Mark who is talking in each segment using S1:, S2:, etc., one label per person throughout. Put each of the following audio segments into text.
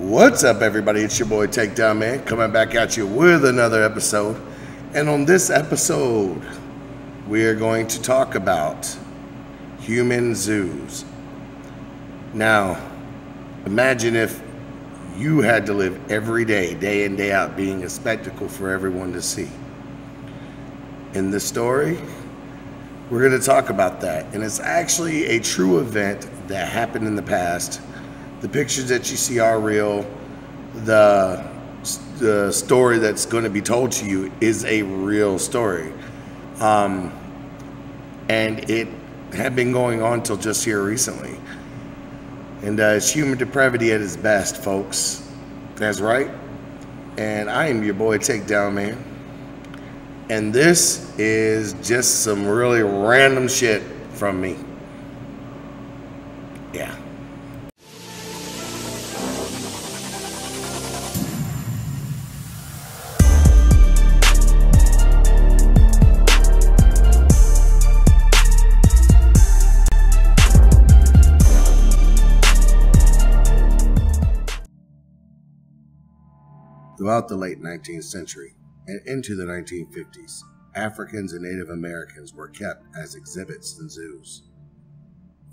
S1: What's up, everybody? It's your boy Takedownman coming back at you with another episode. And on this episode, we are going to talk about human zoos. Now, imagine if you had to live every day, day in, day out, being a spectacle for everyone to see. In this story, we're going to talk about that. And it's actually a true event that happened in the past. The pictures that you see are real. The story that's going to be told to you is a real story. And it had been going on till just here recently. And it's human depravity at its best, folks. That's right. And I am your boy Takedownman. And this is just some really random shit from me. Yeah. Throughout the late 19th century and into the 1950s, Africans and Native Americans were kept as exhibits in zoos.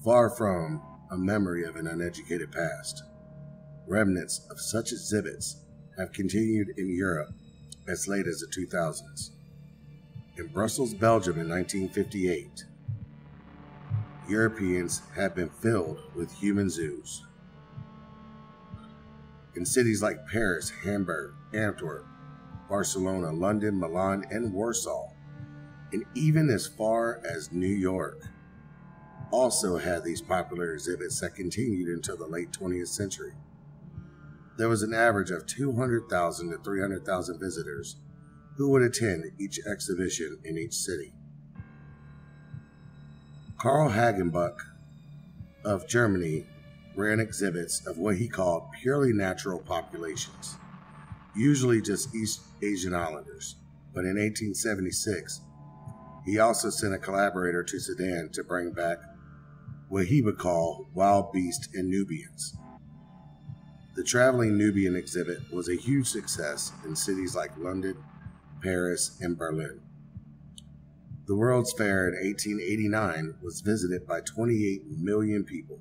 S1: Far from a memory of an uneducated past, remnants of such exhibits have continued in Europe as late as the 2000s. In Brussels, Belgium in 1958, Europeans have been filled with human zoos. In cities like Paris, Hamburg, Antwerp, Barcelona, London, Milan, and Warsaw, and even as far as New York, also had these popular exhibits that continued until the late 20th century. There was an average of 200,000 to 300,000 visitors who would attend each exhibition in each city. Karl Hagenbuch of Germany ran exhibits of what he called purely natural populations, usually just East Asian Islanders. But in 1876, he also sent a collaborator to Sudan to bring back what he would call wild beast and Nubians. The traveling Nubian exhibit was a huge success in cities like London, Paris, and Berlin. The World's Fair in 1889 was visited by 28 million people,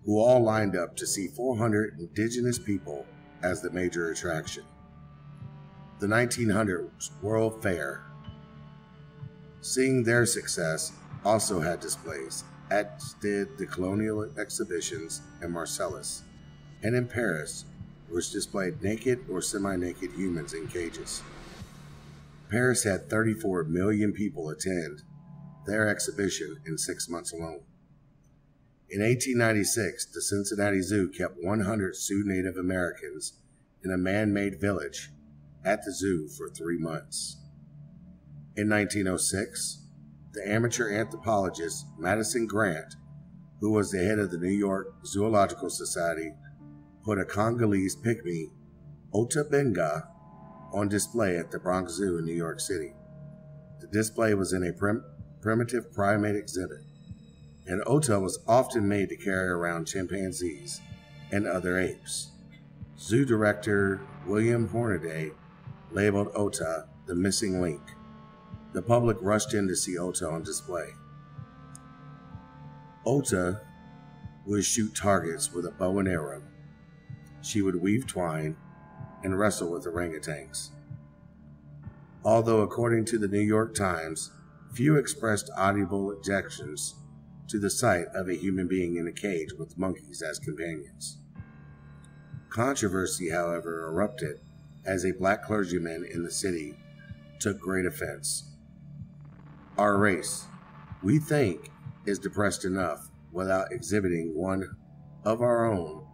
S1: who all lined up to see 400 indigenous people as the major attraction. The 1900s World Fair, seeing their success, also had displays, as did the colonial exhibitions in Marseilles and in Paris, which displayed naked or semi-naked humans in cages. Paris had 34 million people attend their exhibition in 6 months alone. In 1896, the Cincinnati Zoo kept 100 Sioux Native Americans in a man-made village at the zoo for 3 months. In 1906, the amateur anthropologist Madison Grant, who was the head of the New York Zoological Society, put a Congolese pygmy, Ota Benga, on display at the Bronx Zoo in New York City. The display was in a primitive primate exhibit, and Ota was often made to carry around chimpanzees and other apes. Zoo director William Hornaday labeled Ota the missing link. The public rushed in to see Ota on display. Ota would shoot targets with a bow and arrow. She would weave twine and wrestle with orangutans. Although, according to the New York Times, few expressed audible objections to the sight of a human being in a cage with monkeys as companions. Controversy, however, erupted as a black clergyman in the city took great offense. Our race, we think, is depressed enough without exhibiting one of our own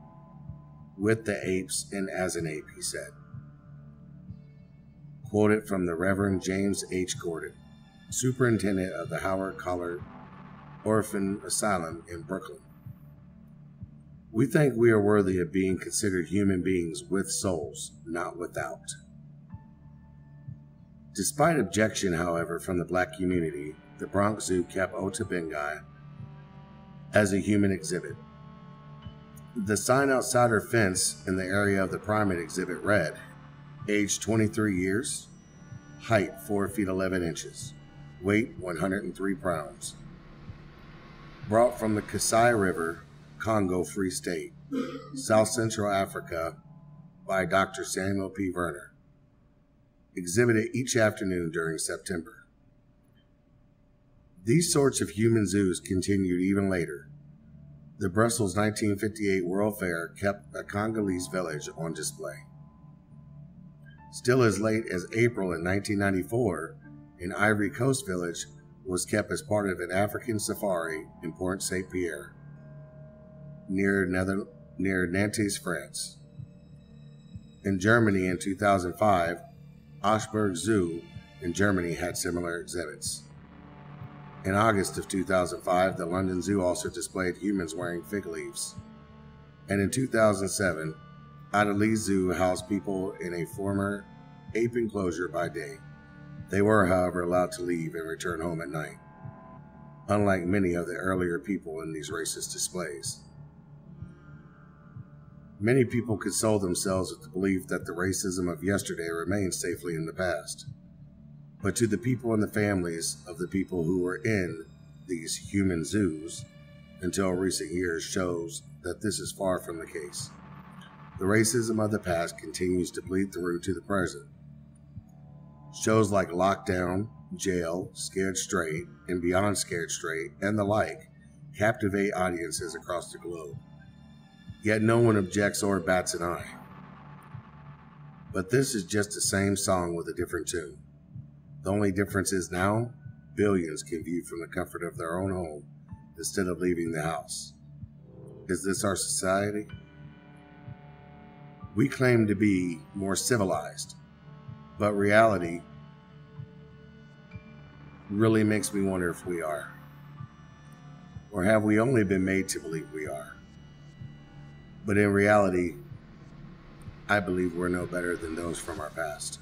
S1: with the apes and as an ape, he said. Quoted from the Reverend James H. Gordon, superintendent of the Howard Collard Orphan Asylum in Brooklyn. We think we are worthy of being considered human beings with souls, not without. Despite objection, however, from the black community, the Bronx Zoo kept Ota Benga as a human exhibit. The sign outside her fence in the area of the primate exhibit read, age 23 years, height 4 feet 11 inches, weight 103 pounds. Brought from the Kasai River, Congo Free State, South Central Africa, by Dr. Samuel P. Werner. Exhibited each afternoon during September. These sorts of human zoos continued even later. The Brussels 1958 World Fair kept a Congolese village on display. Still as late as April in 1994, an Ivory Coast village was kept as part of an African safari in Port Saint Pierre, near Nantes, France. In Germany in 2005, Augsburg Zoo in Germany had similar exhibits. In August of 2005, the London Zoo also displayed humans wearing fig leaves. And in 2007, Adelaide Zoo housed people in a former ape enclosure by day. They were, however, allowed to leave and return home at night, unlike many of the earlier people in these racist displays. Many people console themselves with the belief that the racism of yesterday remains safely in the past. But to the people and the families of the people who were in these human zoos until recent years shows that this is far from the case. The racism of the past continues to bleed through to the present. Shows like Lockdown, Jail, Scared Straight, and Beyond Scared Straight, and the like, captivate audiences across the globe. Yet no one objects or bats an eye. But this is just the same song with a different tune. The only difference is now, billions can view from the comfort of their own home instead of leaving the house. Is this our society? We claim to be more civilized, but reality really makes me wonder if we are. Or have we only been made to believe we are? But in reality, I believe we're no better than those from our past.